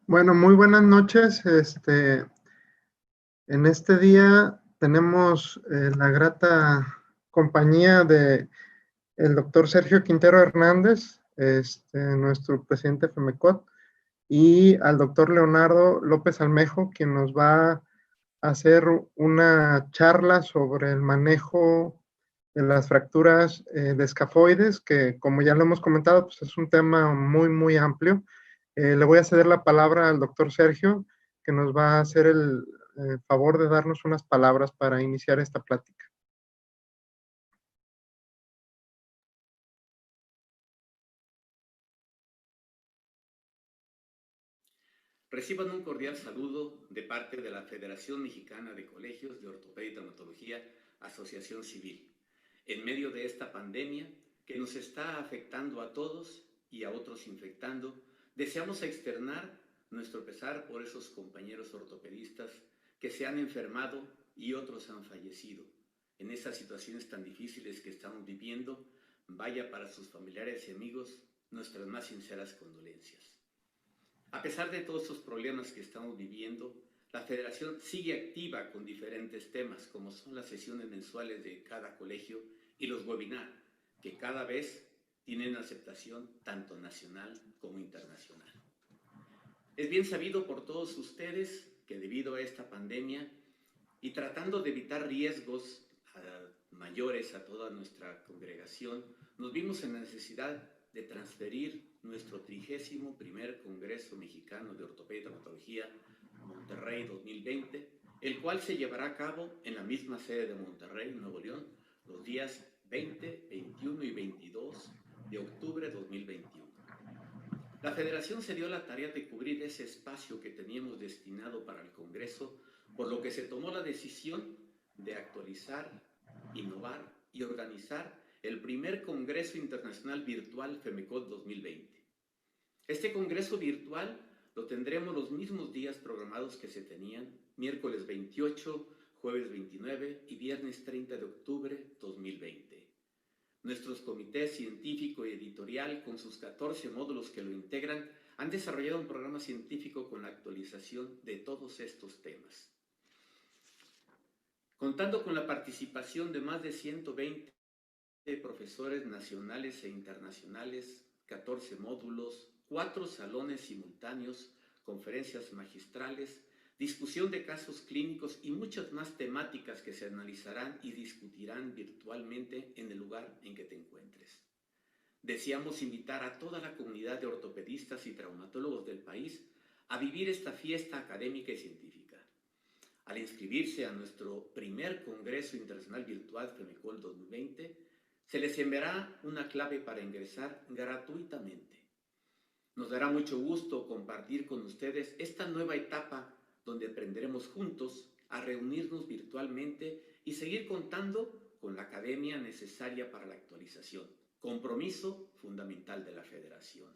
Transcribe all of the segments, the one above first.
Bueno, muy buenas noches. En este día tenemos la grata compañía de el doctor Sergio Quintero Hernández, nuestro presidente de FEMECOT, y al doctor Leonardo López Almejo, quien nos va a hacer una charla sobre el manejo de las fracturas de escafoides, que como ya lo hemos comentado, pues es un tema muy, muy amplio. Le voy a ceder la palabra al doctor Sergio, que nos va a hacer el favor de darnos unas palabras para iniciar esta plática. Reciban un cordial saludo de parte de la Federación Mexicana de Colegios de Ortopedia y Traumatología, Asociación Civil, en medio de esta pandemia que nos está afectando a todos y a otros infectando. Deseamos externar nuestro pesar por esos compañeros ortopedistas que se han enfermado y otros han fallecido. En esas situaciones tan difíciles que estamos viviendo, vaya para sus familiares y amigos nuestras más sinceras condolencias. A pesar de todos estos problemas que estamos viviendo, la Federación sigue activa con diferentes temas, como son las sesiones mensuales de cada colegio y los webinars, que cada vez tienen aceptación tanto nacional como internacional. Es bien sabido por todos ustedes que debido a esta pandemia y tratando de evitar riesgos mayores a toda nuestra congregación, nos vimos en la necesidad de transferir nuestro 31º Congreso Mexicano de Ortopedia y Traumatología Monterrey 2020, el cual se llevará a cabo en la misma sede de Monterrey, Nuevo León, los días 20, 21 y 22 de octubre de 2021. La Federación se dio la tarea de cubrir ese espacio que teníamos destinado para el Congreso, por lo que se tomó la decisión de actualizar, innovar y organizar el primer Congreso Internacional Virtual FEMECOT 2020. Este Congreso Virtual lo tendremos los mismos días programados que se tenían, miércoles 28, jueves 29 y viernes 30 de octubre 2020. Nuestros comités científico y editorial, con sus 14 módulos que lo integran, han desarrollado un programa científico con la actualización de todos estos temas. Contando con la participación de más de 120 profesores nacionales e internacionales, 14 módulos, 4 salones simultáneos, conferencias magistrales, discusión de casos clínicos y muchas más temáticas que se analizarán y discutirán virtualmente en el lugar en que te encuentres. Deseamos invitar a toda la comunidad de ortopedistas y traumatólogos del país a vivir esta fiesta académica y científica. Al inscribirse a nuestro primer Congreso Internacional Virtual FEMECOT 2020, se les enviará una clave para ingresar gratuitamente. Nos dará mucho gusto compartir con ustedes esta nueva etapa donde aprenderemos juntos a reunirnos virtualmente y seguir contando con la academia necesaria para la actualización, compromiso fundamental de la Federación.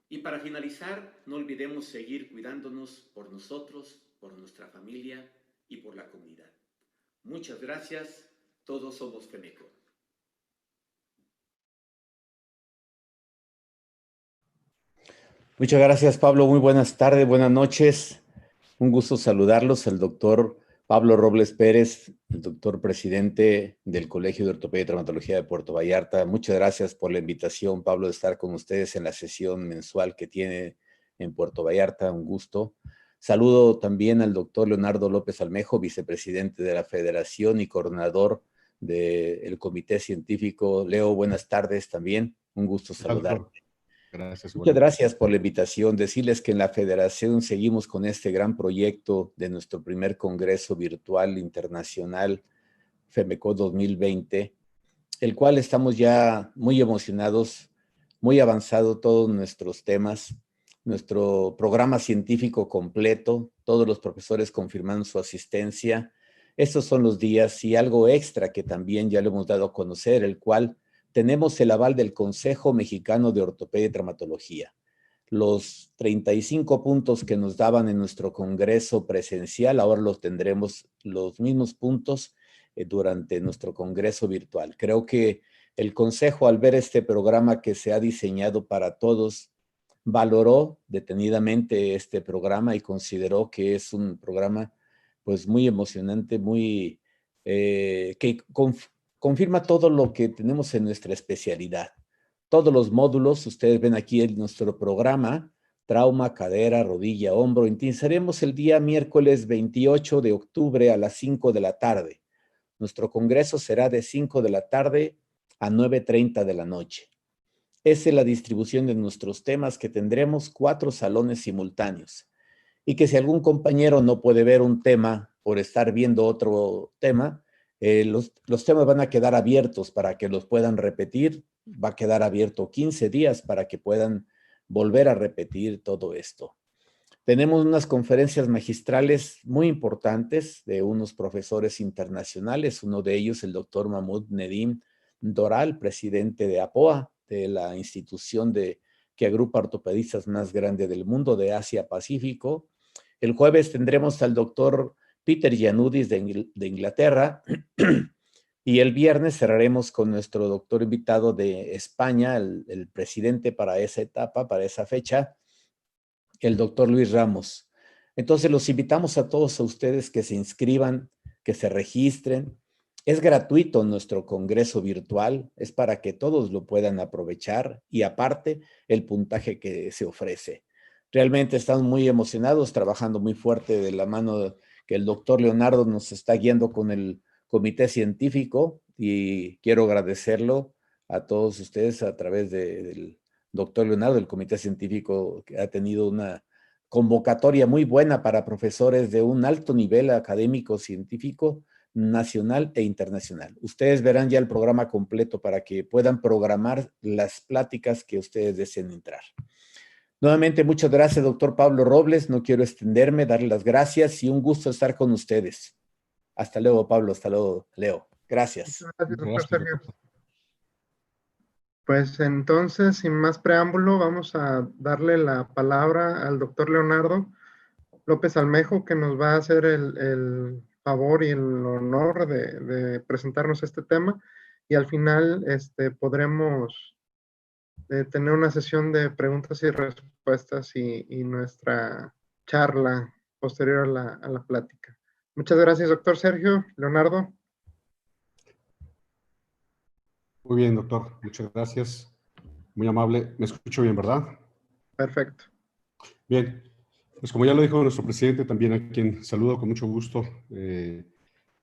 Y para finalizar, no olvidemos seguir cuidándonos por nosotros, por nuestra familia y por la comunidad. Muchas gracias, todos somos FEMECOT. Muchas gracias, Pablo. Muy buenas tardes, buenas noches. Un gusto saludarlos. El doctor Pablo Robles Pérez, el doctor presidente del Colegio de Ortopedia y Traumatología de Puerto Vallarta. Muchas gracias por la invitación, Pablo, de estar con ustedes en la sesión mensual que tiene en Puerto Vallarta. Un gusto. Saludo también al doctor Leonardo López Almejo, vicepresidente de la Federación y coordinador del Comité Científico. Leo, buenas tardes también. Un gusto saludarte. Gracias. Muchas gracias por la invitación. Decirles que en la Federación seguimos con este gran proyecto de nuestro primer Congreso Virtual Internacional FEMECOT 2020, el cual estamos ya muy emocionados, muy avanzado todos nuestros temas, nuestro programa científico completo, todos los profesores confirmando su asistencia. Estos son los días y algo extra que también ya le hemos dado a conocer, el cual tenemos el aval del Consejo Mexicano de Ortopedia y Traumatología. Los 35 puntos que nos daban en nuestro congreso presencial, ahora los tendremos los mismos puntos durante nuestro congreso virtual. Creo que el Consejo, al ver este programa que se ha diseñado para todos, valoró detenidamente este programa y consideró que es un programa pues muy emocionante, muy que confirma todo lo que tenemos en nuestra especialidad. Todos los módulos, ustedes ven aquí en nuestro programa, trauma, cadera, rodilla, hombro. Iniciaremos el día miércoles 28 de octubre a las 5 de la tarde. Nuestro congreso será de 5 de la tarde a 9:30 de la noche. Esa es la distribución de nuestros temas, que tendremos 4 salones simultáneos. Y que si algún compañero no puede ver un tema por estar viendo otro tema, los temas van a quedar abiertos para que los puedan repetir. Va a quedar abierto 15 días para que puedan volver a repetir todo esto. Tenemos unas conferencias magistrales muy importantes de unos profesores internacionales. Uno de ellos, el doctor Mahmoud Nedim Doral, presidente de APOA, de la institución que agrupa ortopedistas más grande del mundo, de Asia-Pacífico. El jueves tendremos al doctor Peter Yanudis de Inglaterra. Y el viernes cerraremos con nuestro doctor invitado de España, el presidente para esa etapa, para esa fecha, el doctor Luis Ramos. Entonces los invitamos a todos a ustedes que se inscriban, que se registren. Es gratuito nuestro congreso virtual, es para que todos lo puedan aprovechar y aparte el puntaje que se ofrece. Realmente estamos muy emocionados, trabajando muy fuerte de la mano que el doctor Leonardo nos está guiando con el comité científico, y quiero agradecerlo a todos ustedes a través del doctor Leonardo, el comité científico, que ha tenido una convocatoria muy buena para profesores de un alto nivel académico, científico, nacional e internacional. Ustedes verán ya el programa completo para que puedan programar las pláticas que ustedes deseen entrar. Nuevamente, muchas gracias, doctor Pablo Robles. No quiero extenderme, darle las gracias y un gusto estar con ustedes. Hasta luego, Pablo. Hasta luego, Leo. Gracias. Muchas gracias, doctor Sergio. Pues entonces, sin más preámbulo, vamos a darle la palabra al doctor Leonardo López Almejo, que nos va a hacer el favor y el honor de presentarnos este tema. Y al final podremos tener una sesión de preguntas y respuestas y nuestra charla posterior a la plática. Muchas gracias, doctor Sergio. Leonardo. Muy bien, doctor. Muchas gracias. Muy amable. ¿Me escucho bien, verdad? Perfecto. Bien. Pues como ya lo dijo nuestro presidente, también a quien saludo con mucho gusto,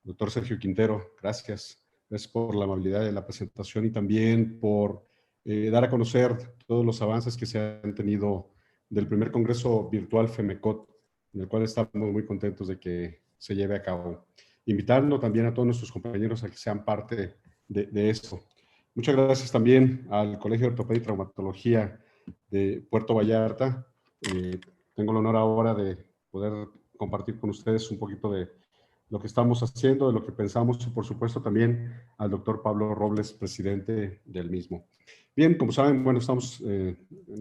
doctor Sergio Quintero, gracias. Gracias por la amabilidad de la presentación y también por dar a conocer todos los avances que se han tenido del primer Congreso Virtual FEMECOT, en el cual estamos muy contentos de que se lleve a cabo. Invitando también a todos nuestros compañeros a que sean parte de esto. Muchas gracias también al Colegio de Ortopedia y Traumatología de Puerto Vallarta. Tengo el honor ahora de poder compartir con ustedes un poquito de lo que estamos haciendo, de lo que pensamos y por supuesto también al doctor Pablo Robles, presidente del mismo. Bien, como saben, bueno, estamos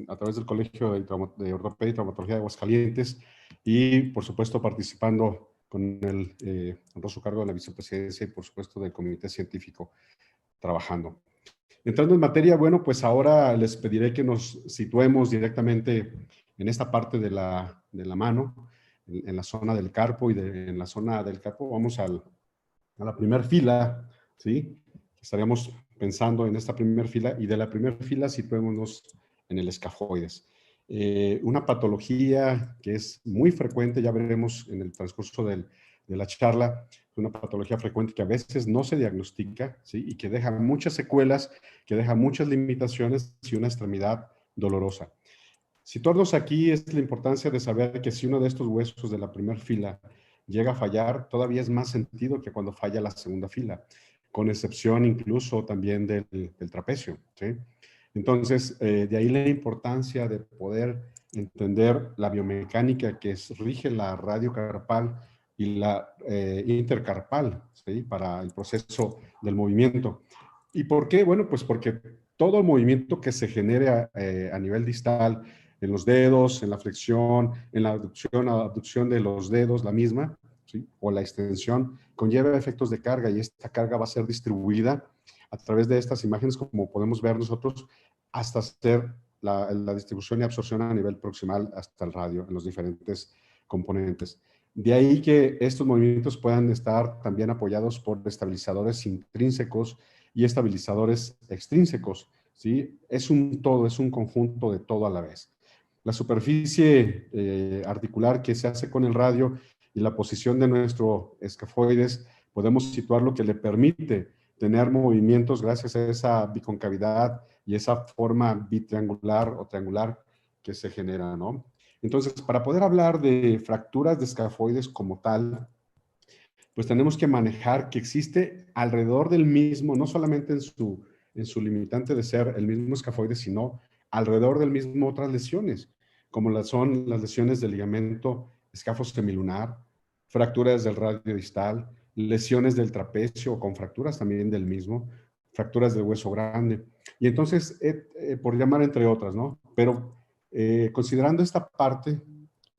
a través del Colegio de Ortopedia y Traumatología de Aguascalientes y por supuesto participando con el honroso cargo de la vicepresidencia y por supuesto del comité científico trabajando. Entrando en materia, bueno, pues ahora les pediré que nos situemos directamente en esta parte de la mano, en la zona del carpo y en la zona del carpo vamos a la primera fila, ¿sí? Estaríamos pensando en esta primera fila y de la primera fila situémonos en el escafoides. Una patología que es muy frecuente, ya veremos en el transcurso de la charla, una patología frecuente que a veces no se diagnostica, ¿sí? Y que deja muchas secuelas, que deja muchas limitaciones y una extremidad dolorosa. Situarnos aquí es la importancia de saber que si uno de estos huesos de la primera fila llega a fallar, todavía es más sentido que cuando falla la segunda fila, con excepción incluso también del trapecio, ¿sí? Entonces, de ahí la importancia de poder entender la biomecánica que rige la radiocarpal y la intercarpal, ¿sí? Para el proceso del movimiento. ¿Y por qué? Bueno, pues porque todo el movimiento que se genere a nivel distal, en los dedos, en la flexión, en la abducción de los dedos, la misma, ¿sí? O la extensión, conlleva efectos de carga y esta carga va a ser distribuida a través de estas imágenes, como podemos ver nosotros, hasta ser la distribución y absorción a nivel proximal hasta el radio en los diferentes componentes. De ahí que estos movimientos puedan estar también apoyados por estabilizadores intrínsecos y estabilizadores extrínsecos, ¿sí? Es un todo, es un conjunto de todo a la vez. La superficie articular que se hace con el radio y la posición de nuestro escafoides, podemos situar lo que le permite tener movimientos gracias a esa biconcavidad y esa forma bitriangular o triangular que se genera, ¿no? Entonces, para poder hablar de fracturas de escafoides como tal, pues tenemos que manejar que existe alrededor del mismo, no solamente en su limitante de ser el mismo escafoide, sino alrededor del mismo otras lesiones, como son las lesiones del ligamento escafo-semilunar, fracturas del radio distal, lesiones del trapecio con fracturas también del mismo, fracturas del hueso grande. Y entonces, por llamar entre otras, ¿no? Pero considerando esta parte,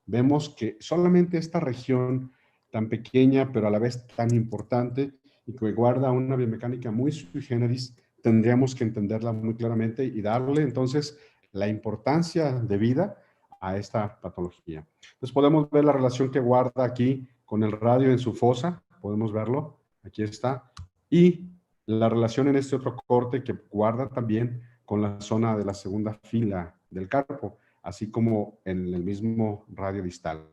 vemos que solamente esta región tan pequeña, pero a la vez tan importante y que guarda una biomecánica muy sui generis, tendríamos que entenderla muy claramente y darle entonces la importancia de vida a esta patología. Entonces podemos ver la relación que guarda aquí con el radio en su fosa, podemos verlo, aquí está, y la relación en este otro corte que guarda también con la zona de la segunda fila del carpo, así como en el mismo radio distal.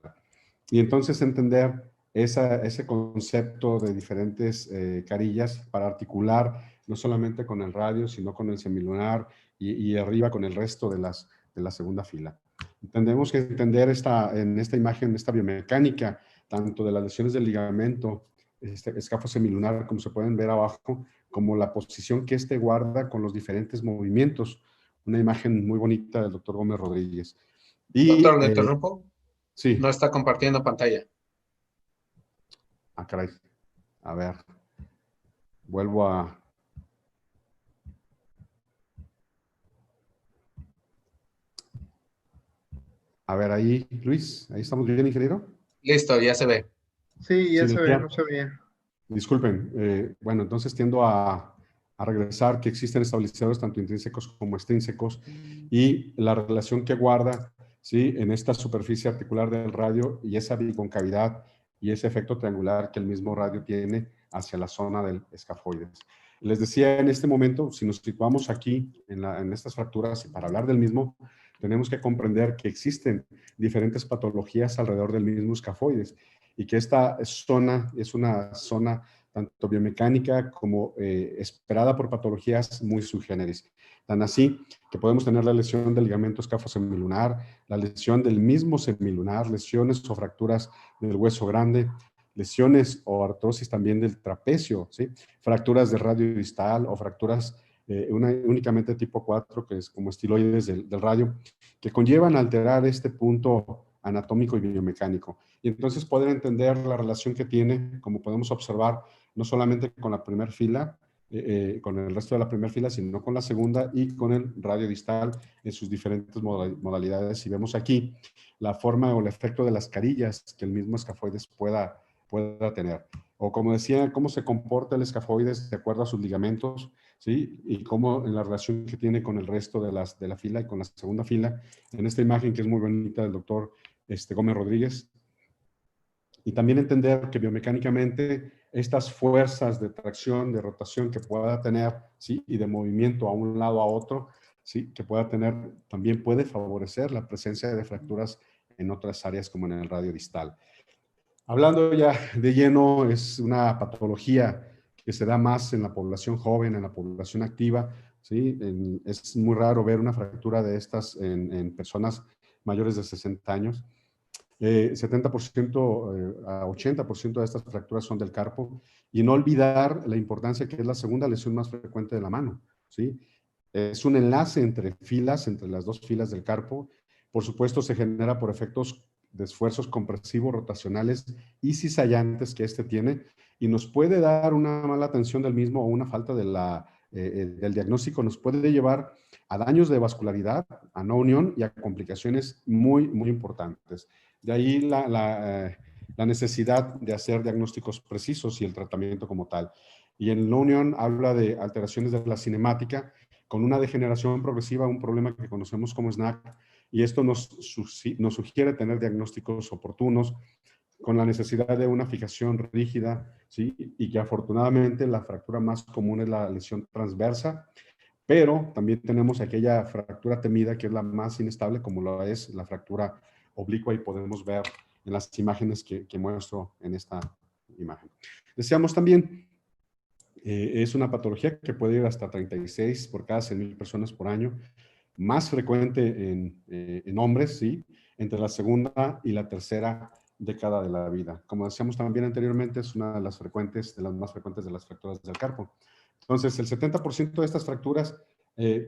Y entonces entender ese concepto de diferentes carillas para articular no solamente con el radio, sino con el semilunar y arriba con el resto de la segunda fila. Tenemos que entender en esta imagen, esta biomecánica, tanto de las lesiones del ligamento escafo semilunar, como se pueden ver abajo, como la posición que guarda con los diferentes movimientos. Una imagen muy bonita del doctor Gómez Rodríguez. Y, Doctor, ¿le interrumpo? Sí. No está compartiendo pantalla. Ah, caray. A ver. Vuelvo a... A ver, ahí, Luis. ¿Ahí estamos bien, ingeniero? Listo, ya se ve. Sí, ya Sí, se ve, decía. no se veía. Disculpen. Bueno, entonces tiendo a regresar que existen estabilizadores tanto intrínsecos como extrínsecos y la relación que guarda, ¿sí?, en esta superficie articular del radio y esa biconcavidad y ese efecto triangular que el mismo radio tiene hacia la zona del escafoides. Les decía en este momento, si nos situamos aquí en estas fracturas, y para hablar del mismo, tenemos que comprender que existen diferentes patologías alrededor del mismo escafoides y que esta zona es una zona tanto biomecánica como esperada por patologías muy sui generis. Tan así que podemos tener la lesión del ligamento escafo-semilunar, la lesión del mismo semilunar, lesiones o fracturas del hueso grande, lesiones o artrosis también del trapecio, ¿sí?, fracturas del radio distal o fracturas únicamente tipo 4, que es como estiloides del radio, que conllevan a alterar este punto anatómico y biomecánico. Y entonces poder entender la relación que tiene, como podemos observar, no solamente con la primera fila, con el resto de la primera fila, sino con la segunda y con el radio distal en sus diferentes modalidades. Y vemos aquí la forma o el efecto de las carillas que el mismo escafoides pueda tener. O como decía, cómo se comporta el escafoides de acuerdo a sus ligamentos, ¿sí?, y cómo en la relación que tiene con el resto de la fila y con la segunda fila, en esta imagen que es muy bonita del doctor Gómez Rodríguez. Y también entender que biomecánicamente estas fuerzas de tracción, de rotación que pueda tener, ¿sí?, y de movimiento a un lado a otro, ¿sí?, que pueda tener, también puede favorecer la presencia de fracturas en otras áreas como en el radio distal. Hablando ya de lleno, es una patología que se da más en la población joven, en la población activa, ¿sí? Es muy raro ver una fractura de estas en personas mayores de 60 años. 70% a 80% de estas fracturas son del carpo, y no olvidar la importancia que es la segunda lesión más frecuente de la mano, ¿sí? Es un enlace entre filas, entre las dos filas del carpo. Por supuesto, se genera por efectos de esfuerzos compresivos, rotacionales y cizallantes que tiene, y nos puede dar una mala atención del mismo o una falta del diagnóstico, nos puede llevar a daños de vascularidad, a no unión y a complicaciones muy, muy importantes. De ahí la necesidad de hacer diagnósticos precisos y el tratamiento como tal. Y en no unión habla de alteraciones de la cinemática, con una degeneración progresiva, un problema que conocemos como SNAC, y esto nos sugiere tener diagnósticos oportunos, con la necesidad de una fijación rígida, ¿sí? Y que afortunadamente la fractura más común es la lesión transversa, pero también tenemos aquella fractura temida que es la más inestable, como lo es la fractura oblicua, y podemos ver en las imágenes que muestro en esta imagen. Decíamos también, es una patología que puede ir hasta 36 por cada 100,000 personas por año, más frecuente en hombres, ¿sí? Entre la segunda y la tercera década de la vida. Como decíamos también anteriormente, es una de las más frecuentes de las fracturas del carpo. Entonces, el 70% de estas fracturas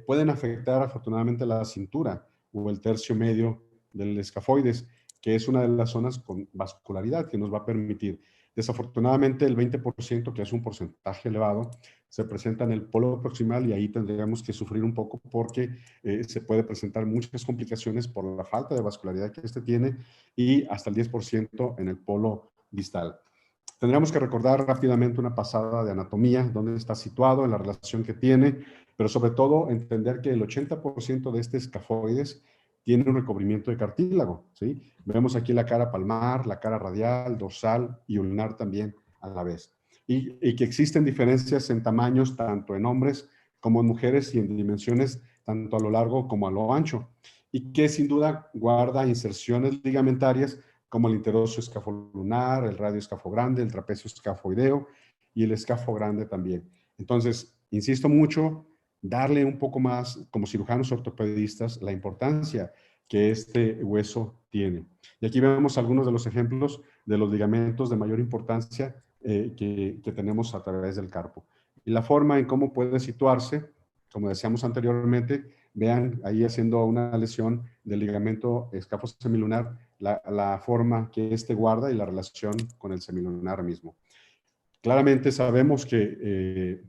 pueden afectar afortunadamente la cintura o el tercio medio del escafoides, que es una de las zonas con vascularidad que nos va a permitir. Desafortunadamente, el 20%, que es un porcentaje elevado, se presenta en el polo proximal, y ahí tendríamos que sufrir un poco porque se puede presentar muchas complicaciones por la falta de vascularidad que este tiene, y hasta el 10% en el polo distal. Tendríamos que recordar rápidamente una pasada de anatomía, dónde está situado, en la relación que tiene, pero sobre todo entender que el 80% de este escafoides tiene un recubrimiento de cartílago, ¿sí? Vemos aquí la cara palmar, la cara radial, dorsal y ulnar también a la vez. Y que existen diferencias en tamaños tanto en hombres como en mujeres, y en dimensiones tanto a lo largo como a lo ancho, y que sin duda guarda inserciones ligamentarias como el interoso escafolunar, el radio escafogrande, el trapecio escafoideo y el escafogrande también. Entonces, insisto mucho, darle un poco más, como cirujanos ortopedistas, la importancia que este hueso tiene. Y aquí vemos algunos de los ejemplos de los ligamentos de mayor importancia que tenemos a través del carpo. Y la forma en cómo puede situarse, como decíamos anteriormente, vean ahí haciendo una lesión del ligamento escafosemilunar, la forma que este guarda y la relación con el semilunar mismo. Claramente sabemos que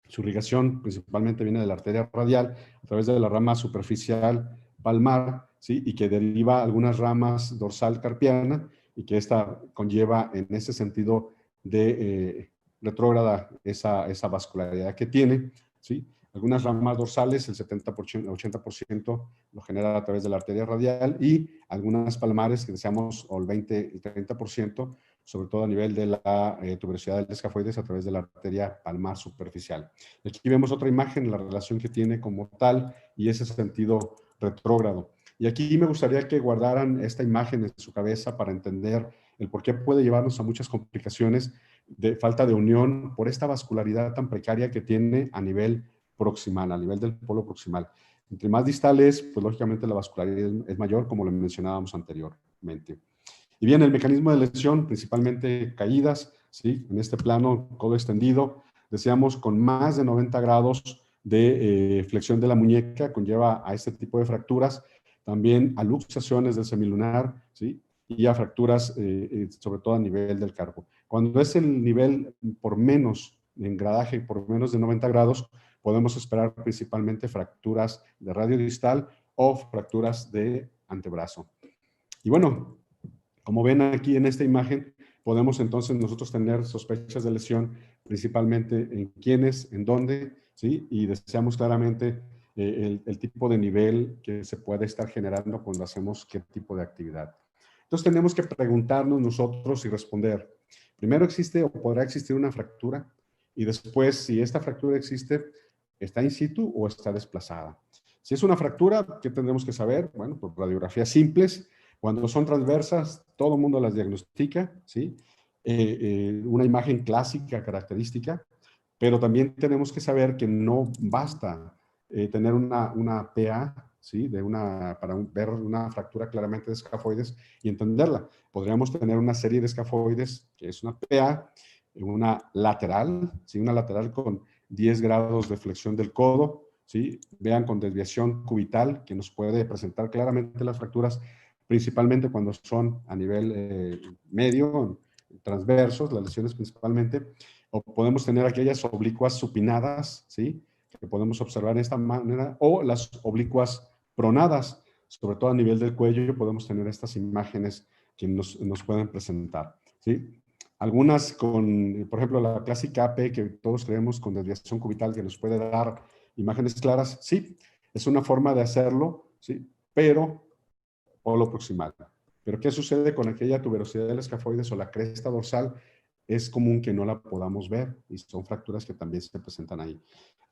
su irrigación principalmente viene de la arteria radial a través de la rama superficial palmar, ¿sí? Y que deriva algunas ramas dorsal carpiana, y que esta conlleva en ese sentido de retrógrada esa vascularidad que tiene, ¿sí? Algunas ramas dorsales, el 70%, 80% lo genera a través de la arteria radial, y algunas palmares que deseamos, o el 20, el 30%, sobre todo a nivel de la tuberosidad del escafoides a través de la arteria palmar superficial. Aquí vemos otra imagen, la relación que tiene como tal y ese sentido retrógrado. Y aquí me gustaría que guardaran esta imagen en su cabeza para entender el por qué puede llevarnos a muchas complicaciones de falta de unión por esta vascularidad tan precaria que tiene a nivel proximal, a nivel del polo proximal. Entre más distales, pues lógicamente la vascularidad es mayor, como lo mencionábamos anteriormente. Y bien, el mecanismo de lesión, principalmente caídas, ¿sí? En este plano, codo extendido, decíamos con más de 90 grados de flexión de la muñeca, conlleva a este tipo de fracturas, también a luxaciones del semilunar, ¿sí? Y a fracturas, sobre todo a nivel del carpo. Cuando es el nivel por menos, en gradaje por menos de 90 grados, podemos esperar principalmente fracturas de radio distal o fracturas de antebrazo. Y bueno, como ven aquí en esta imagen, podemos entonces nosotros tener sospechas de lesión, principalmente en quiénes, en dónde, ¿sí? Y deseamos claramente el tipo de nivel que se puede estar generando cuando hacemos qué tipo de actividad. Entonces tenemos que preguntarnos nosotros y responder. Primero, ¿existe o podrá existir una fractura? Y después, si esta fractura existe, ¿está in situ o está desplazada? Si es una fractura, ¿qué tendremos que saber? Bueno, pues radiografías simples. Cuando son transversas, todo el mundo las diagnostica, ¿sí? Una imagen clásica, característica, pero también tenemos que saber que no basta tener una PA, ¿sí? Para ver una fractura claramente de escafoides y entenderla. Podríamos tener una serie de escafoides, que es una PA, una lateral, ¿sí? Una lateral con 10 grados de flexión del codo, ¿sí? Vean, con desviación cubital, que nos puede presentar claramente las fracturas, principalmente cuando son a nivel medio, transversos, las lesiones principalmente, o podemos tener aquellas oblicuas supinadas, ¿sí? Que podemos observar de esta manera, o las oblicuas pronadas, sobre todo a nivel del cuello, podemos tener estas imágenes que nos pueden presentar, ¿sí? algunas con, por ejemplo, la clásica AP que todos creemos con desviación cubital que nos puede dar imágenes claras, sí, es una forma de hacerlo, sí, pero polo proximal. Pero ¿qué sucede con aquella tuberosidad del escafoides o la cresta dorsal? Es común que no la podamos ver y son fracturas que también se presentan ahí.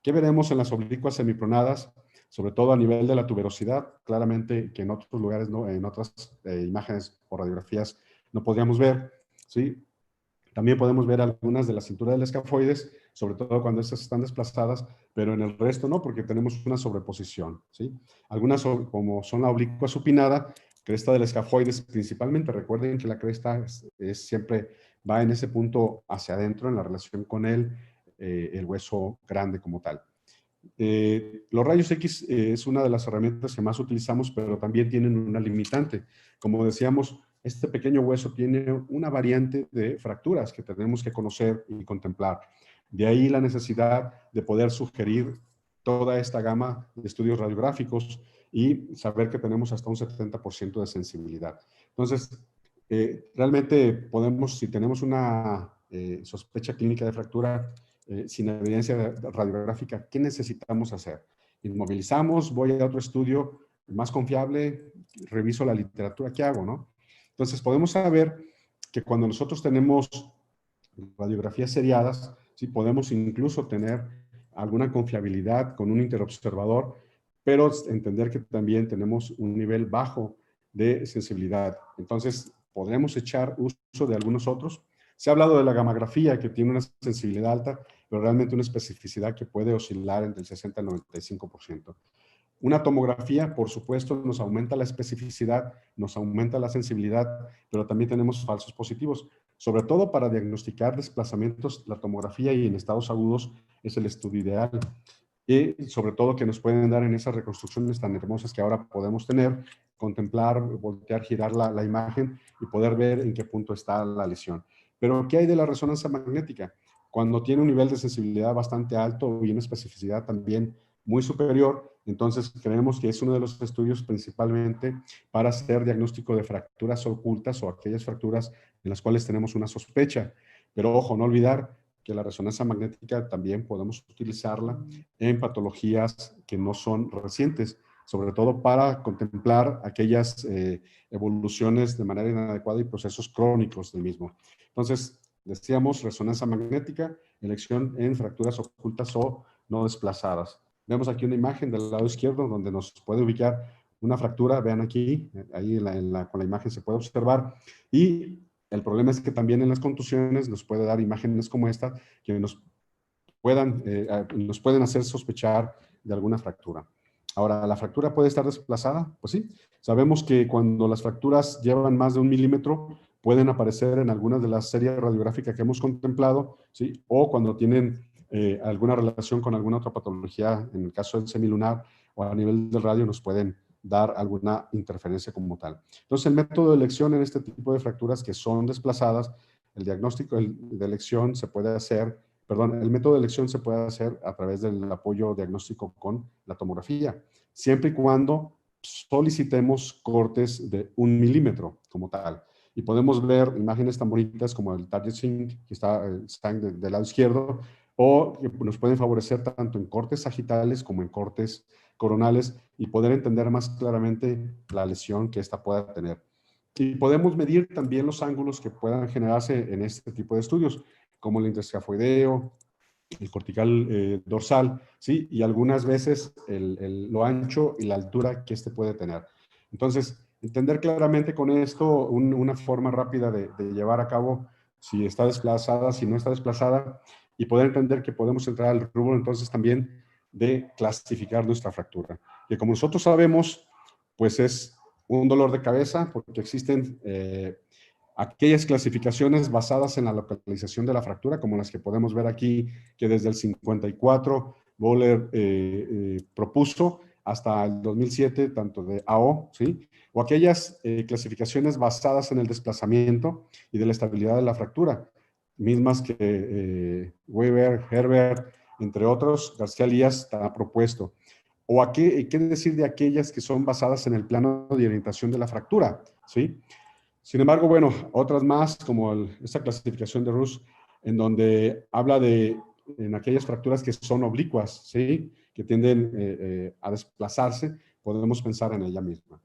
¿Qué veremos en las oblicuas semipronadas? Sobre todo a nivel de la tuberosidad, claramente que en otros lugares, no, en otras imágenes o radiografías no podríamos ver, ¿sí? También podemos ver algunas de la cintura del escafoides, sobre todo cuando estas están desplazadas, pero en el resto no, porque tenemos una sobreposición, ¿sí? Algunas, como son la oblicua supinada, cresta del escafoides principalmente, recuerden que la cresta siempre va en ese punto hacia adentro en la relación con el hueso grande como tal. Los rayos X es una de las herramientas que más utilizamos, pero también tienen una limitante. Como decíamos, este pequeño hueso tiene una variante de fracturas que tenemos que conocer y contemplar. De ahí la necesidad de poder sugerir toda esta gama de estudios radiográficos y saber que tenemos hasta un 70% de sensibilidad. Entonces, realmente podemos, si tenemos una sospecha clínica de fractura, sin evidencia radiográfica, ¿qué necesitamos hacer? Inmovilizamos, voy a otro estudio más confiable, reviso la literatura, ¿qué hago, no? Entonces, podemos saber que cuando nosotros tenemos radiografías seriadas, sí, podemos incluso tener alguna confiabilidad con un interobservador, pero entender que también tenemos un nivel bajo de sensibilidad. Entonces, podremos echar uso de algunos otros. Se ha hablado de la gammagrafía, que tiene una sensibilidad alta, pero realmente una especificidad que puede oscilar entre el 60 y el 95%. Una tomografía, por supuesto, nos aumenta la especificidad, nos aumenta la sensibilidad, pero también tenemos falsos positivos. Sobre todo para diagnosticar desplazamientos, la tomografía y en estados agudos es el estudio ideal. Y sobre todo que nos pueden dar en esas reconstrucciones tan hermosas que ahora podemos tener, contemplar, voltear, girar la imagen y poder ver en qué punto está la lesión. Pero ¿qué hay de la resonancia magnética? Cuando tiene un nivel de sensibilidad bastante alto y una especificidad también muy superior, entonces creemos que es uno de los estudios principalmente para hacer diagnóstico de fracturas ocultas o aquellas fracturas en las cuales tenemos una sospecha. Pero ojo, no olvidar que la resonancia magnética también podemos utilizarla en patologías que no son recientes, sobre todo para contemplar aquellas evoluciones de manera inadecuada y procesos crónicos del mismo. Entonces, decíamos resonancia magnética, elección en fracturas ocultas o no desplazadas. Vemos aquí una imagen del lado izquierdo donde nos puede ubicar una fractura, vean aquí, ahí con la imagen se puede observar, y el problema es que también en las contusiones nos puede dar imágenes como esta que nos pueden hacer sospechar de alguna fractura. Ahora, ¿la fractura puede estar desplazada? Pues sí. Sabemos que cuando las fracturas llevan más de 1 milímetro, pueden aparecer en algunas de las series radiográficas que hemos contemplado, ¿sí? O cuando tienen alguna relación con alguna otra patología, en el caso del semilunar o a nivel del radio, nos pueden dar alguna interferencia como tal. Entonces, el método de elección en este tipo de fracturas que son desplazadas, el diagnóstico de elección se puede hacer, el método de elección se puede hacer a través del apoyo diagnóstico con la tomografía, siempre y cuando solicitemos cortes de 1 milímetro como tal. Y podemos ver imágenes tan bonitas como el target sync, que está del lado izquierdo, o que nos pueden favorecer tanto en cortes sagitales como en cortes coronales y poder entender más claramente la lesión que ésta pueda tener. Y podemos medir también los ángulos que puedan generarse en este tipo de estudios, como el interescafoideo, el cortical dorsal, ¿sí? Y algunas veces lo ancho y la altura que este puede tener. Entonces, entender claramente con esto una forma rápida de llevar a cabo si está desplazada, si no está desplazada, y poder entender que podemos entrar al rubro entonces también de clasificar nuestra fractura. Que como nosotros sabemos, pues es un dolor de cabeza porque existen aquellas clasificaciones basadas en la localización de la fractura, como las que podemos ver aquí, que desde el 54 Boller propuso hasta el 2007, tanto de AO, ¿sí? O aquellas clasificaciones basadas en el desplazamiento y de la estabilidad de la fractura, mismas que Weber, Herbert, entre otros, García Lías ha propuesto. O qué decir de aquellas que son basadas en el plano de orientación de la fractura, ¿sí? Sin embargo, bueno, otras más, como esta clasificación de Rus, en donde habla en aquellas fracturas que son oblicuas, ¿sí? Que tienden a desplazarse, podemos pensar en ella misma.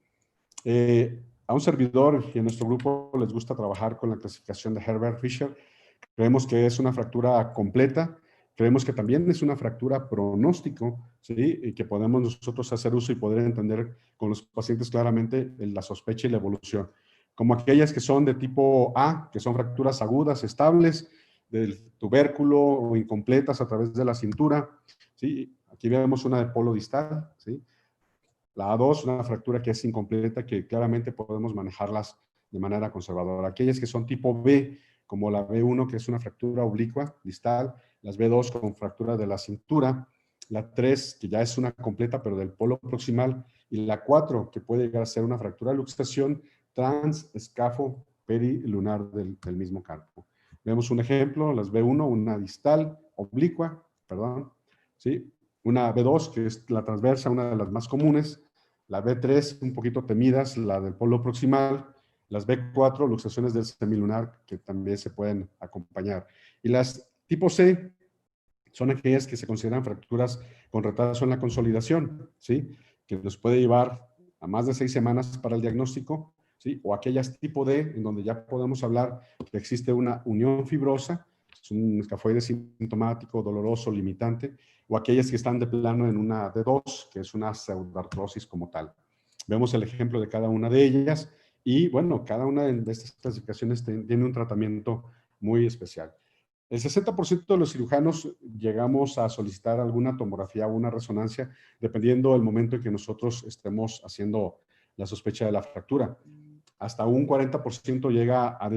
A un servidor y a nuestro grupo les gusta trabajar con la clasificación de Herbert Fisher. Creemos que es una fractura completa, creemos que también es una fractura pronóstico, ¿sí? Y que podemos nosotros hacer uso y poder entender con los pacientes claramente la sospecha y la evolución. Como aquellas que son de tipo A, que son fracturas agudas, estables, del tubérculo o incompletas a través de la cintura, ¿sí? Aquí vemos una de polo distal, ¿sí? La A2, una fractura que es incompleta, que claramente podemos manejarlas de manera conservadora. Aquellas que son tipo B, como la B1, que es una fractura oblicua, distal, las B2 con fractura de la cintura, la 3, que ya es una completa, pero del polo proximal, y la 4, que puede llegar a ser una fractura de luxación transescafo perilunar del mismo campo. Vemos un ejemplo, las B1, una distal oblicua, perdón, ¿sí? Una B2, que es la transversa, una de las más comunes. La B3, un poquito temidas, la del polo proximal. Las B4, luxaciones del semilunar, que también se pueden acompañar. Y las tipo C son aquellas que se consideran fracturas con retraso en la consolidación, ¿sí? Que nos puede llevar a más de 6 semanas para el diagnóstico, ¿sí? O aquellas tipo D, en donde ya podemos hablar que existe una unión fibrosa, es un escafoide sintomático, doloroso, limitante, o aquellas que están de plano en una D2, que es una pseudartrosis como tal. Vemos el ejemplo de cada una de ellas y, bueno, cada una de estas clasificaciones tiene un tratamiento muy especial. El 60% de los cirujanos llegamos a solicitar alguna tomografía o una resonancia, dependiendo del momento en que nosotros estemos haciendo la sospecha de la fractura. Hasta un 40% llega a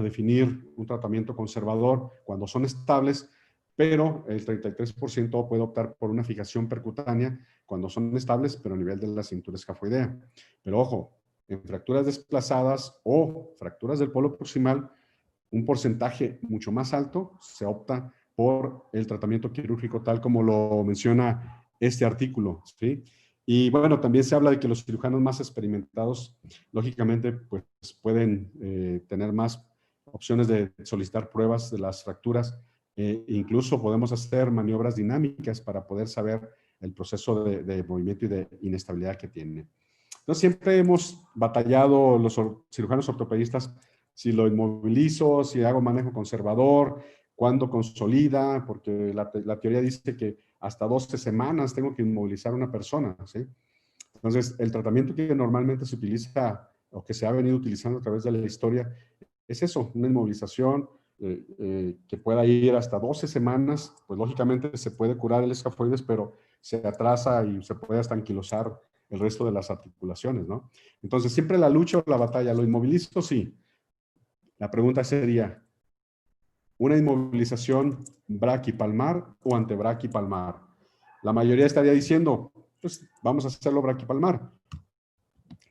definir un tratamiento conservador cuando son estables, pero el 33% puede optar por una fijación percutánea cuando son estables, pero a nivel de la cintura escafoidea. Pero ojo, en fracturas desplazadas o fracturas del polo proximal, un porcentaje mucho más alto se opta por el tratamiento quirúrgico tal como lo menciona este artículo, ¿sí? Y bueno, también se habla de que los cirujanos más experimentados, lógicamente, pues pueden tener más opciones de solicitar pruebas de las fracturas. Incluso podemos hacer maniobras dinámicas para poder saber el proceso de movimiento y de inestabilidad que tiene. Entonces, siempre hemos batallado los cirujanos ortopedistas si lo inmovilizo, si hago manejo conservador, cuándo consolida, porque la teoría dice que hasta 12 semanas tengo que inmovilizar a una persona, ¿sí? Entonces, el tratamiento que normalmente se utiliza o que se ha venido utilizando a través de la historia es eso, una inmovilización que pueda ir hasta 12 semanas, pues lógicamente se puede curar el escafoides, pero se atrasa y se puede hasta anquilosar el resto de las articulaciones, ¿no? Entonces, siempre la lucha o la batalla, ¿lo inmovilizo? Sí. La pregunta sería, ¿una inmovilización braquipalmar o antebraquipalmar? La mayoría estaría diciendo, pues vamos a hacerlo braquipalmar.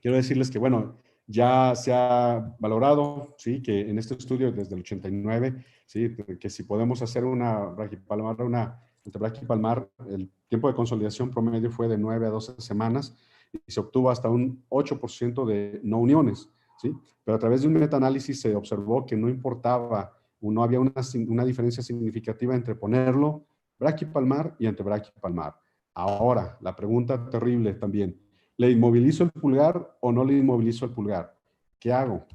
Quiero decirles que, bueno, ya se ha valorado, ¿sí? Que en este estudio desde el 89, ¿sí? Que si podemos hacer una braquipalmar, una antebraquipalmar, el tiempo de consolidación promedio fue de 9 a 12 semanas y se obtuvo hasta un 8% de no uniones, ¿sí? Pero a través de un metaanálisis se observó que no importaba, no había una diferencia significativa entre ponerlo braquipalmar y antebraquipalmar. Ahora, la pregunta terrible también, ¿le inmovilizo el pulgar o no le inmovilizo el pulgar? ¿Qué hago?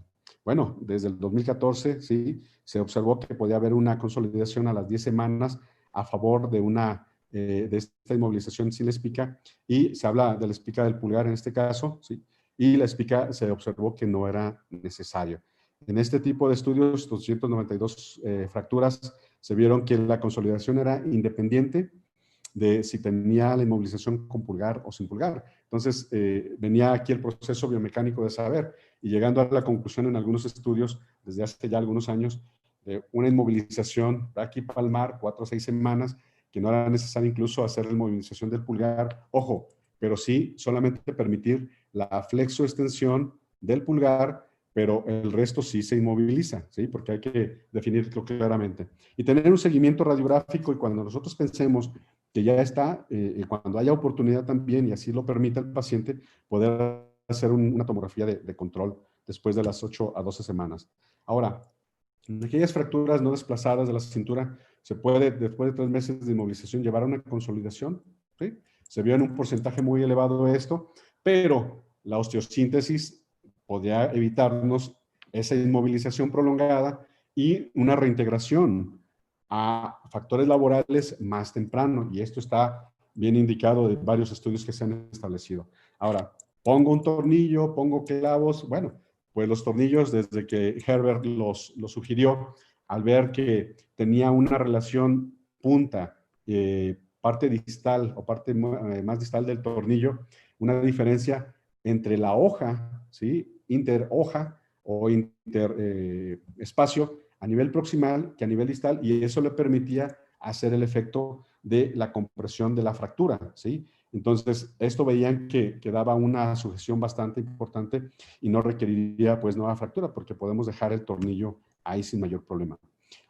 Bueno, desde el 2014, sí, se observó que podía haber una consolidación a las 10 semanas a favor de esta inmovilización sin la espica, y se habla de la espica del pulgar en este caso, sí, y la espica se observó que no era necesario. En este tipo de estudios, 292 fracturas, se vieron que la consolidación era independiente de si tenía la inmovilización con pulgar o sin pulgar. Entonces, venía aquí el proceso biomecánico de saber, y llegando a la conclusión en algunos estudios, desde hace ya algunos años, de una inmovilización braquipalmar, 4 o 6 semanas, que no era necesario incluso hacer la inmovilización del pulgar, ojo, pero sí solamente permitir la flexoextensión del pulgar, pero el resto sí se inmoviliza, ¿sí? Porque hay que definirlo claramente. Y tener un seguimiento radiográfico, y cuando nosotros pensemos que ya está, cuando haya oportunidad también, y así lo permita el paciente, poder hacer una tomografía de control después de las 8 a 12 semanas. Ahora, en aquellas fracturas no desplazadas de la cintura, se puede, después de 3 meses de inmovilización, llevar a una consolidación, ¿sí? Se vio en un porcentaje muy elevado esto, pero la osteosíntesis podría evitarnos esa inmovilización prolongada y una reintegración a factores laborales más temprano, y esto está bien indicado de varios estudios que se han establecido. Ahora, pongo un tornillo, pongo clavos, bueno, pues los tornillos, desde que Herbert los sugirió, al ver que tenía una relación punta, parte distal o parte más distal del tornillo, una diferencia entre la hoja, ¿sí? Interhoja o interespacio a nivel proximal que a nivel distal, y eso le permitía hacer el efecto de la compresión de la fractura, ¿sí? Entonces, esto veían que daba una sujeción bastante importante y no requeriría pues nueva fractura porque podemos dejar el tornillo ahí sin mayor problema.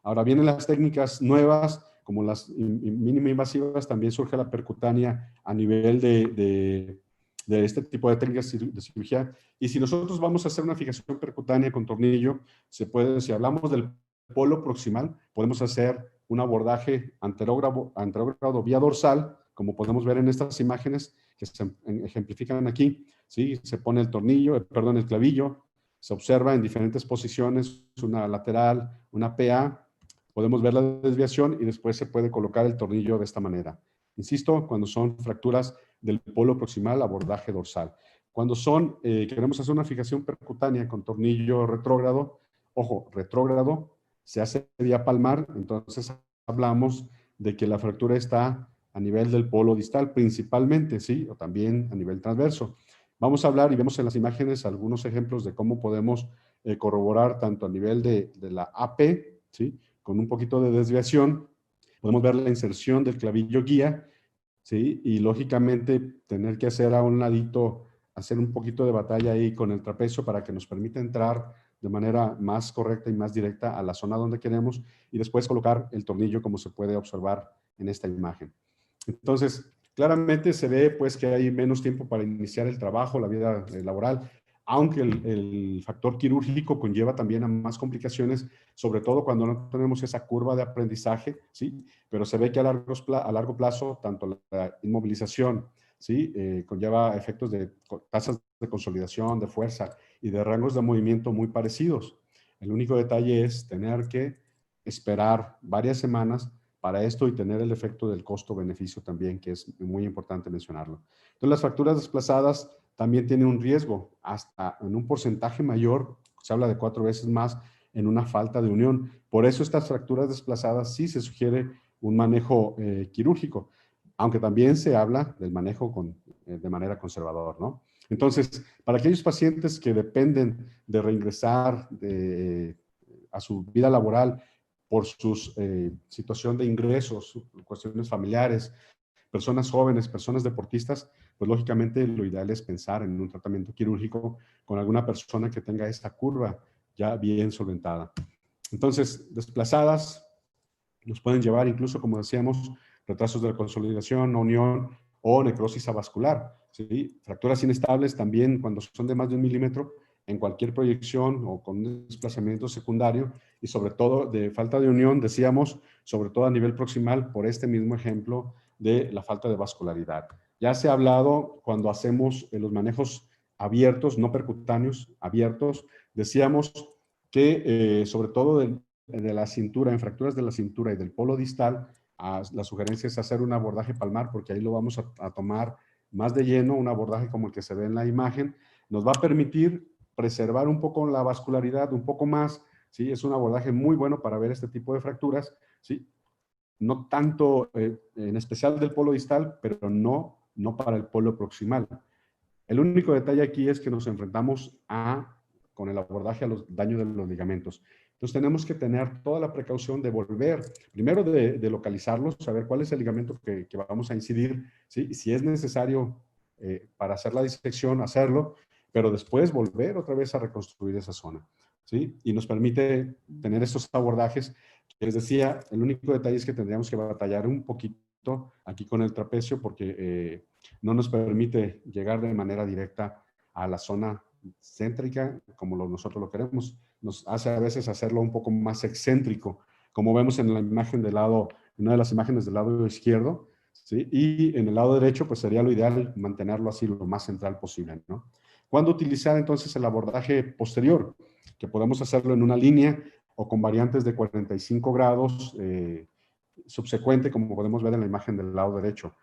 Ahora vienen las técnicas nuevas, como las mínimo invasivas, también surge la percutánea a nivel de este tipo de técnicas de cirugía. Y si nosotros vamos a hacer una fijación percutánea con tornillo, se puede, si hablamos del polo proximal, podemos hacer un abordaje anterógrado vía dorsal, como podemos ver en estas imágenes que se ejemplifican aquí, ¿sí? Se pone el tornillo, el clavillo, se observa en diferentes posiciones, una lateral, una PA, podemos ver la desviación y después se puede colocar el tornillo de esta manera. Insisto, cuando son fracturas del polo proximal, abordaje dorsal. Cuando son, queremos hacer una fijación percutánea con tornillo retrógrado, ojo, retrógrado, se hace vía palmar, entonces hablamos de que la fractura está a nivel del polo distal principalmente, ¿sí? O también a nivel transverso. Vamos a hablar y vemos en las imágenes algunos ejemplos de cómo podemos corroborar tanto a nivel de la AP, ¿sí? Con un poquito de desviación, podemos ver la inserción del clavillo guía, ¿sí? Y lógicamente tener que hacer a un ladito, hacer un poquito de batalla ahí con el trapecio para que nos permita entrar de manera más correcta y más directa a la zona donde queremos y después colocar el tornillo como se puede observar en esta imagen. Entonces, claramente se ve pues que hay menos tiempo para iniciar el trabajo, la vida laboral, aunque el factor quirúrgico conlleva también a más complicaciones, sobre todo cuando no tenemos esa curva de aprendizaje, ¿sí? Pero se ve que a largo plazo, tanto la inmovilización, ¿sí? Conlleva efectos de tasas de consolidación, de fuerza y de rangos de movimiento muy parecidos. El único detalle es tener que esperar varias semanas para esto y tener el efecto del costo-beneficio también, que es muy importante mencionarlo. Entonces, las fracturas desplazadas también tienen un riesgo, hasta en un porcentaje mayor, se habla de 4 veces más en una falta de unión. Por eso estas fracturas desplazadas sí se sugiere un manejo quirúrgico, aunque también se habla del manejo de manera conservadora, ¿no? Entonces, para aquellos pacientes que dependen de reingresar a su vida laboral por su situación de ingresos, cuestiones familiares, personas jóvenes, personas deportistas, pues lógicamente lo ideal es pensar en un tratamiento quirúrgico con alguna persona que tenga esta curva ya bien solventada. Entonces, desplazadas nos pueden llevar incluso, como decíamos, retrasos de la consolidación, no unión o necrosis avascular, ¿sí? Fracturas inestables también cuando son de más de 1 milímetro en cualquier proyección o con un desplazamiento secundario y sobre todo de falta de unión, decíamos, sobre todo a nivel proximal por este mismo ejemplo de la falta de vascularidad. Ya se ha hablado cuando hacemos los manejos abiertos, no percutáneos, abiertos, decíamos que sobre todo de la cintura, en fracturas de la cintura y del polo distal, la sugerencia es hacer un abordaje palmar porque ahí lo vamos a tomar más de lleno, un abordaje como el que se ve en la imagen, nos va a permitir preservar un poco la vascularidad, un poco más, ¿sí? Es un abordaje muy bueno para ver este tipo de fracturas, ¿sí? No tanto en especial del polo distal, pero no para el polo proximal. El único detalle aquí es que nos enfrentamos con el abordaje a los daños de los ligamentos. Entonces tenemos que tener toda la precaución de volver, primero de localizarlos, saber cuál es el ligamento que vamos a incidir, ¿sí? Si es necesario para hacer la disección, hacerlo, pero después volver otra vez a reconstruir esa zona, ¿sí? Y nos permite tener estos abordajes. Les decía, el único detalle es que tendríamos que batallar un poquito aquí con el trapecio porque no nos permite llegar de manera directa a la zona céntrica, como nosotros lo queremos. Nos hace a veces hacerlo un poco más excéntrico, como vemos en la imagen del lado, en una de las imágenes del lado izquierdo, ¿sí? Y en el lado derecho, pues sería lo ideal mantenerlo así lo más central posible, ¿no? ¿Cuándo utilizar entonces el abordaje posterior? Que podemos hacerlo en una línea o con variantes de 45 grados subsecuente, como podemos ver en la imagen del lado derecho.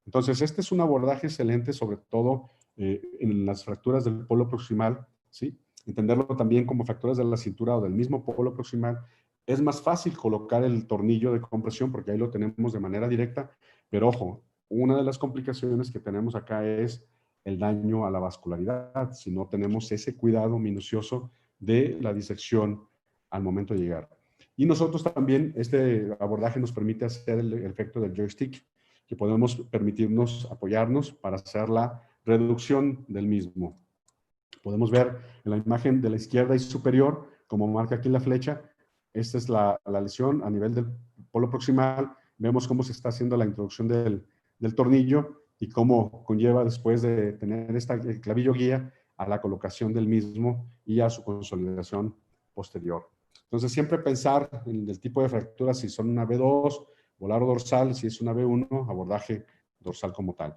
Entonces, este es un abordaje excelente, sobre todo en las fracturas del polo proximal, ¿sí? Entenderlo también como fracturas de la cintura o del mismo polo proximal. Es más fácil colocar el tornillo de compresión porque ahí lo tenemos de manera directa, pero ojo, una de las complicaciones que tenemos acá es el daño a la vascularidad, si no tenemos ese cuidado minucioso de la disección al momento de llegar. Y nosotros también, este abordaje nos permite hacer el efecto del joystick, que podemos permitirnos apoyarnos para hacer la reducción del mismo. Podemos ver en la imagen de la izquierda y superior, como marca aquí la flecha, esta es la lesión a nivel del polo proximal. Vemos cómo se está haciendo la introducción del tornillo y cómo conlleva después de tener el clavillo guía a la colocación del mismo y a su consolidación posterior. Entonces, siempre pensar en el tipo de fractura, si son una B2, volar dorsal, si es una B1, abordaje dorsal como tal.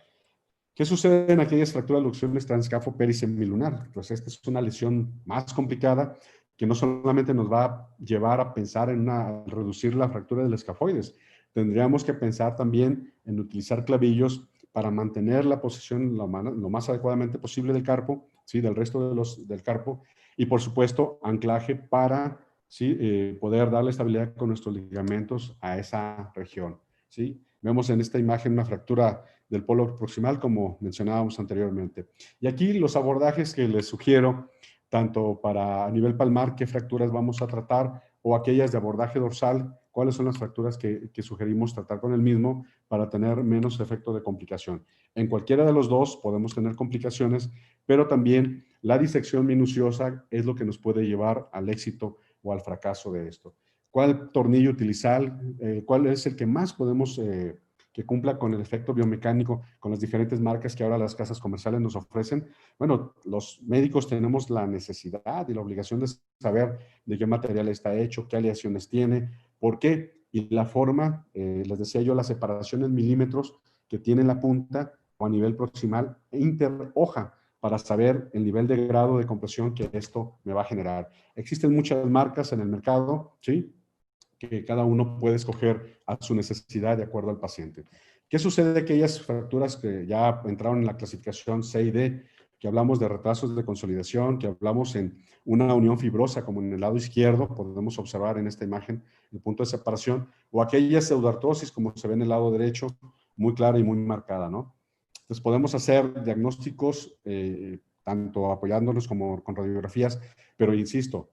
¿Qué sucede en aquellas fracturas de luxaciones transcafo perisemilunar? Pues esta es una lesión más complicada que no solamente nos va a llevar a pensar en reducir la fractura del escafoides. Tendríamos que pensar también en utilizar clavillos para mantener la posición lo más adecuadamente posible del carpo, ¿sí? Del resto del carpo, y por supuesto anclaje para, ¿sí? Poder darle estabilidad con nuestros ligamentos a esa región, ¿sí? Vemos en esta imagen una fractura del polo proximal, como mencionábamos anteriormente. Y aquí los abordajes que les sugiero, tanto para a nivel palmar, qué fracturas vamos a tratar, o aquellas de abordaje dorsal, cuáles son las fracturas que sugerimos tratar con el mismo para tener menos efecto de complicación. En cualquiera de los dos podemos tener complicaciones, pero también la disección minuciosa es lo que nos puede llevar al éxito o al fracaso de esto. ¿Cuál tornillo utilizar? ¿Cuál es el que más podemos que cumpla con el efecto biomecánico, con las diferentes marcas que ahora las casas comerciales nos ofrecen? Bueno, los médicos tenemos la necesidad y la obligación de saber de qué material está hecho, qué aleaciones tiene, por qué, y la forma, les decía yo, la separación en milímetros que tiene la punta o a nivel proximal interhoja para saber el nivel de grado de compresión que esto me va a generar. Existen muchas marcas en el mercado, ¿sí?, que cada uno puede escoger a su necesidad de acuerdo al paciente. ¿Qué sucede de aquellas fracturas que ya entraron en la clasificación C y D, que hablamos de retrasos de consolidación, que hablamos en una unión fibrosa, como en el lado izquierdo, podemos observar en esta imagen el punto de separación, o aquellas pseudoartrosis, como se ve en el lado derecho, muy clara y muy marcada, ¿no? Entonces podemos hacer diagnósticos, tanto apoyándonos como con radiografías, pero insisto,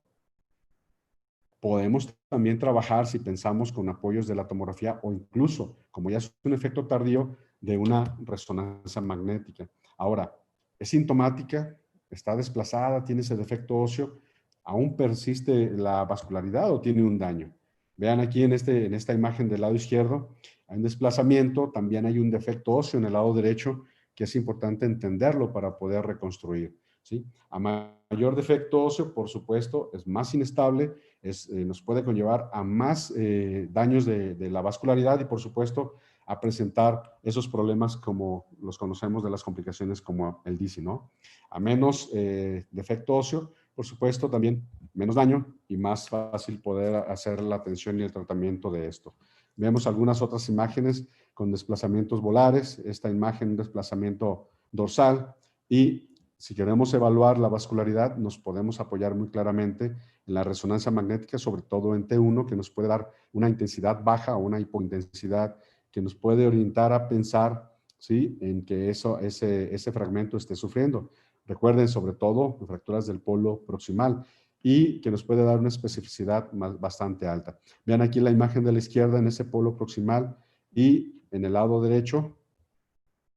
podemos también trabajar si pensamos con apoyos de la tomografía o incluso, como ya es un efecto tardío, de una resonancia magnética. Ahora, es sintomática, está desplazada, tiene ese defecto óseo, ¿aún persiste la vascularidad o tiene un daño? Vean aquí en esta imagen del lado izquierdo, hay un desplazamiento, también hay un defecto óseo en el lado derecho, que es importante entenderlo para poder reconstruir, ¿sí? A mayor defecto óseo, por supuesto, es más inestable, nos puede conllevar a más daños de la vascularidad y, por supuesto, a presentar esos problemas como los conocemos de las complicaciones como el DISI, ¿no? A menos defecto óseo, por supuesto, también menos daño y más fácil poder hacer la atención y el tratamiento de esto. Vemos algunas otras imágenes con desplazamientos volares, esta imagen, un desplazamiento dorsal, y si queremos evaluar la vascularidad, nos podemos apoyar muy claramente en la resonancia magnética, sobre todo en T1, que nos puede dar una intensidad baja o una hipointensidad, que nos puede orientar a pensar, ¿sí?, en que ese fragmento esté sufriendo. Recuerden, sobre todo, fracturas del polo proximal, y que nos puede dar una especificidad bastante alta. Vean aquí la imagen de la izquierda en ese polo proximal, y en el lado derecho,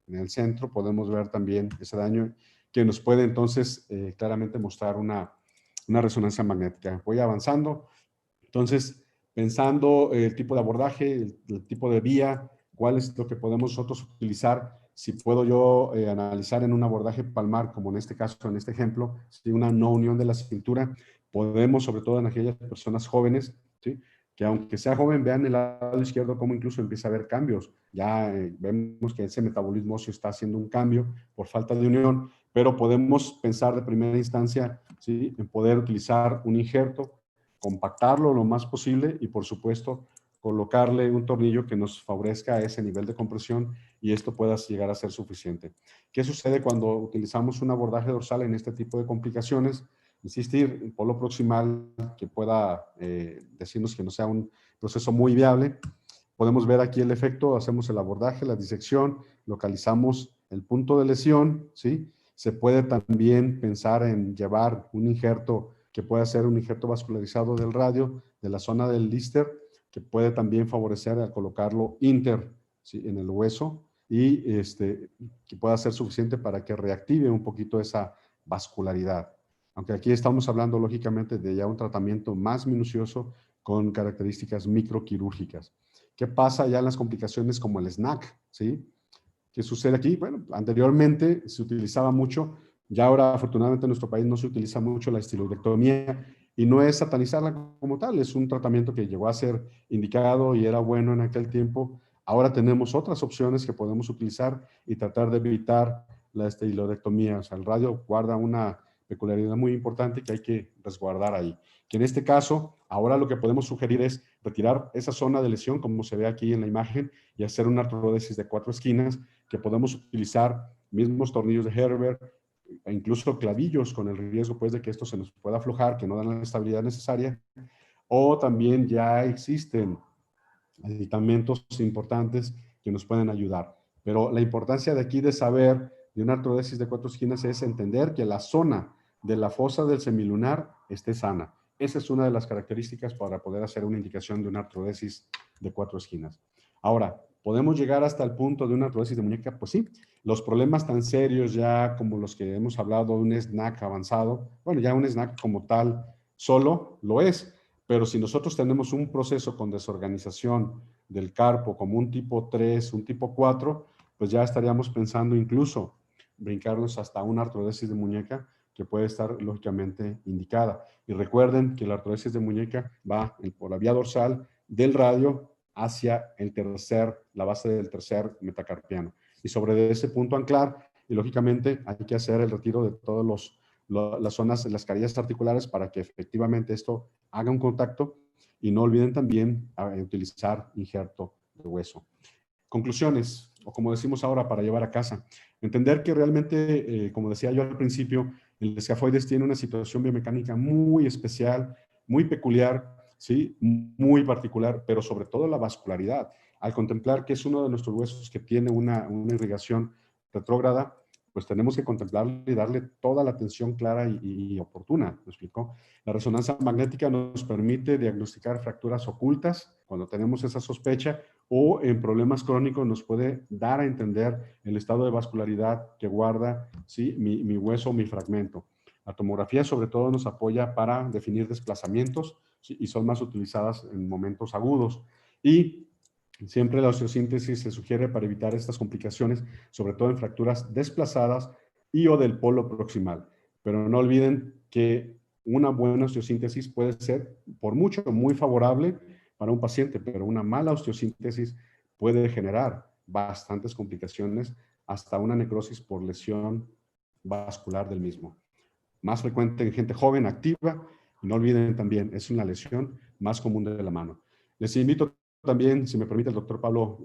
en el centro, podemos ver también ese daño que nos puede entonces claramente mostrar una resonancia magnética. Voy avanzando. Entonces, pensando el tipo de abordaje, el tipo de vía, cuál es lo que podemos nosotros utilizar si puedo yo analizar en un abordaje palmar, como en este caso, en este ejemplo, ¿sí? Una no unión de la cintura, podemos, sobre todo en aquellas personas jóvenes, ¿sí? Que aunque sea joven, vean el lado izquierdo cómo incluso empieza a haber cambios. Ya vemos que ese metabolismo óseo está haciendo un cambio por falta de unión, pero podemos pensar de primera instancia, ¿sí? En poder utilizar un injerto, compactarlo lo más posible y, por supuesto, colocarle un tornillo que nos favorezca ese nivel de compresión y esto pueda llegar a ser suficiente. ¿Qué sucede cuando utilizamos un abordaje dorsal en este tipo de complicaciones? Insistir, el polo proximal que pueda decirnos que no sea un proceso muy viable. Podemos ver aquí el efecto, hacemos el abordaje, la disección, localizamos el punto de lesión, ¿sí? Se puede también pensar en llevar un injerto que pueda ser un injerto vascularizado del radio, de la zona del Lister, que puede también favorecer al colocarlo inter, ¿sí? En el hueso y que pueda ser suficiente para que reactive un poquito esa vascularidad. Aunque aquí estamos hablando lógicamente de ya un tratamiento más minucioso con características microquirúrgicas. ¿Qué pasa ya en las complicaciones como el SNAC? ¿Sí? ¿Qué sucede aquí? Bueno, anteriormente se utilizaba mucho, ya ahora afortunadamente en nuestro país no se utiliza mucho la estiloidectomía y no es satanizarla como tal, es un tratamiento que llegó a ser indicado y era bueno en aquel tiempo. Ahora tenemos otras opciones que podemos utilizar y tratar de evitar la estiloidectomía. O sea, el radio guarda una peculiaridad muy importante que hay que resguardar ahí. Que en este caso, ahora lo que podemos sugerir es retirar esa zona de lesión, como se ve aquí en la imagen, y hacer una artrodesis de 4 esquinas, que podemos utilizar mismos tornillos de Herbert, e incluso clavillos, con el riesgo pues de que esto se nos pueda aflojar, que no dan la estabilidad necesaria, o también ya existen aditamentos importantes que nos pueden ayudar. Pero la importancia de aquí de saber de una artrodesis de 4 esquinas es entender que la zona de la fosa del semilunar esté sana. Esa es una de las características para poder hacer una indicación de una artrodesis de 4 esquinas. Ahora, ¿podemos llegar hasta el punto de una artrodesis de muñeca? Pues sí. Los problemas tan serios ya como los que hemos hablado, un SNAC avanzado, bueno, ya un SNAC como tal solo lo es, pero si nosotros tenemos un proceso con desorganización del carpo como un tipo 3, un tipo 4, pues ya estaríamos pensando incluso brincarnos hasta una artrodesis de muñeca que puede estar lógicamente indicada. Y recuerden que la artrodesis de muñeca va por la vía dorsal del radio hacia la base del tercer metacarpiano. Y sobre ese punto anclar, y lógicamente hay que hacer el retiro de todas las zonas, las carillas articulares para que efectivamente esto haga un contacto y no olviden también utilizar injerto de hueso. Conclusiones, o como decimos ahora para llevar a casa. Entender que realmente, como decía yo al principio, el escafoides tiene una situación biomecánica muy especial, muy peculiar, ¿sí? Muy particular, pero sobre todo la vascularidad. Al contemplar que es uno de nuestros huesos que tiene una irrigación retrógrada, pues tenemos que contemplarle y darle toda la atención clara y oportuna, ¿me explicó? La resonancia magnética nos permite diagnosticar fracturas ocultas cuando tenemos esa sospecha o en problemas crónicos nos puede dar a entender el estado de vascularidad que guarda, ¿sí? mi hueso o mi fragmento. La tomografía sobre todo nos apoya para definir desplazamientos, ¿sí? Y son más utilizadas en momentos agudos. Y siempre la osteosíntesis se sugiere para evitar estas complicaciones, sobre todo en fracturas desplazadas y o del polo proximal. Pero no olviden que una buena osteosíntesis puede ser, por mucho, muy favorable para un paciente, pero una mala osteosíntesis puede generar bastantes complicaciones, hasta una necrosis por lesión vascular del mismo. Más frecuente en gente joven, activa, y no olviden también, es una lesión más común de la mano. Les invito también, si me permite el doctor Pablo,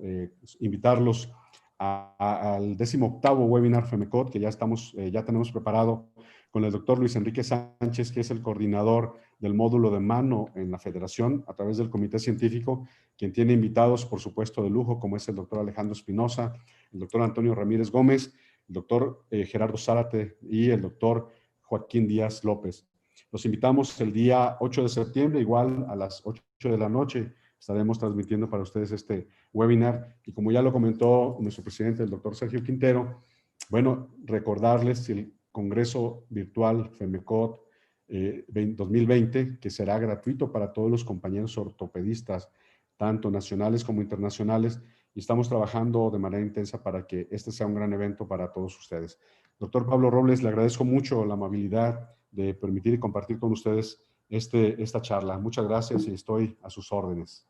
invitarlos al 18º webinar FEMECOT, que ya tenemos preparado con el doctor Luis Enrique Sánchez, que es el coordinador del módulo de mano en la federación, a través del comité científico, quien tiene invitados, por supuesto, de lujo, como es el doctor Alejandro Espinosa, el doctor Antonio Ramírez Gómez, el doctor Gerardo Zárate y el doctor Joaquín Díaz López. Los invitamos el día 8 de septiembre, igual a las 8 de la noche, estaremos transmitiendo para ustedes este webinar. Y como ya lo comentó nuestro presidente, el doctor Sergio Quintero, bueno, recordarles el Congreso Virtual FEMECOT 2020, que será gratuito para todos los compañeros ortopedistas, tanto nacionales como internacionales, y estamos trabajando de manera intensa para que este sea un gran evento para todos ustedes. Doctor Pablo Robles, le agradezco mucho la amabilidad de permitir y compartir con ustedes esta charla. Muchas gracias y estoy a sus órdenes.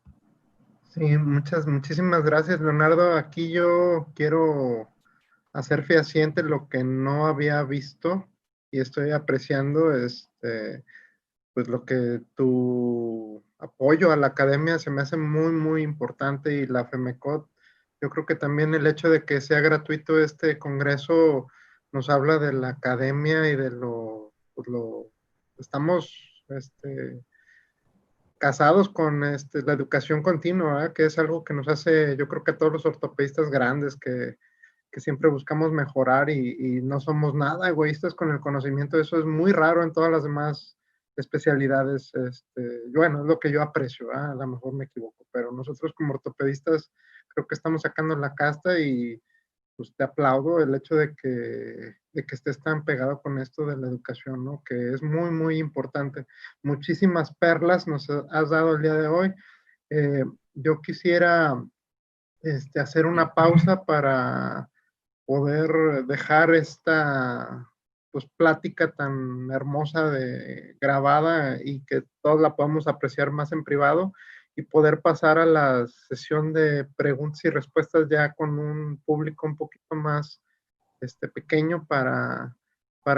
Sí, muchísimas gracias, Leonardo. Aquí yo quiero hacer fehaciente lo que no había visto y estoy apreciando, pues lo que tu apoyo a la academia se me hace muy importante, y la FEMECOT. Yo creo que también el hecho de que sea gratuito este congreso nos habla de la academia y de pues estamos, casados con la educación continua, ¿verdad? Que es algo que nos hace, yo creo que a todos los ortopedistas grandes que siempre buscamos mejorar, y no somos nada egoístas con el conocimiento. Eso es muy raro en todas las demás especialidades. Bueno, es lo que yo aprecio, ¿verdad? A lo mejor me equivoco, pero nosotros como ortopedistas creo que estamos sacando la casta, y pues te aplaudo el hecho de que estés tan pegado con esto de la educación, ¿no? Que es muy importante. Muchísimas perlas nos has dado el día de hoy. Yo quisiera hacer una pausa para poder dejar esta pues plática tan hermosa grabada, y que todos la podamos apreciar más en privado, y poder pasar a la sesión de preguntas y respuestas ya con un público un poquito más pequeño, para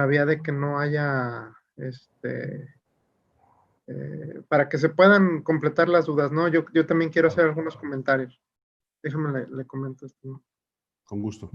vía de que no haya para que se puedan completar las dudas, ¿no? Yo también quiero hacer algunos comentarios. Déjame le comento esto, ¿no? Con gusto.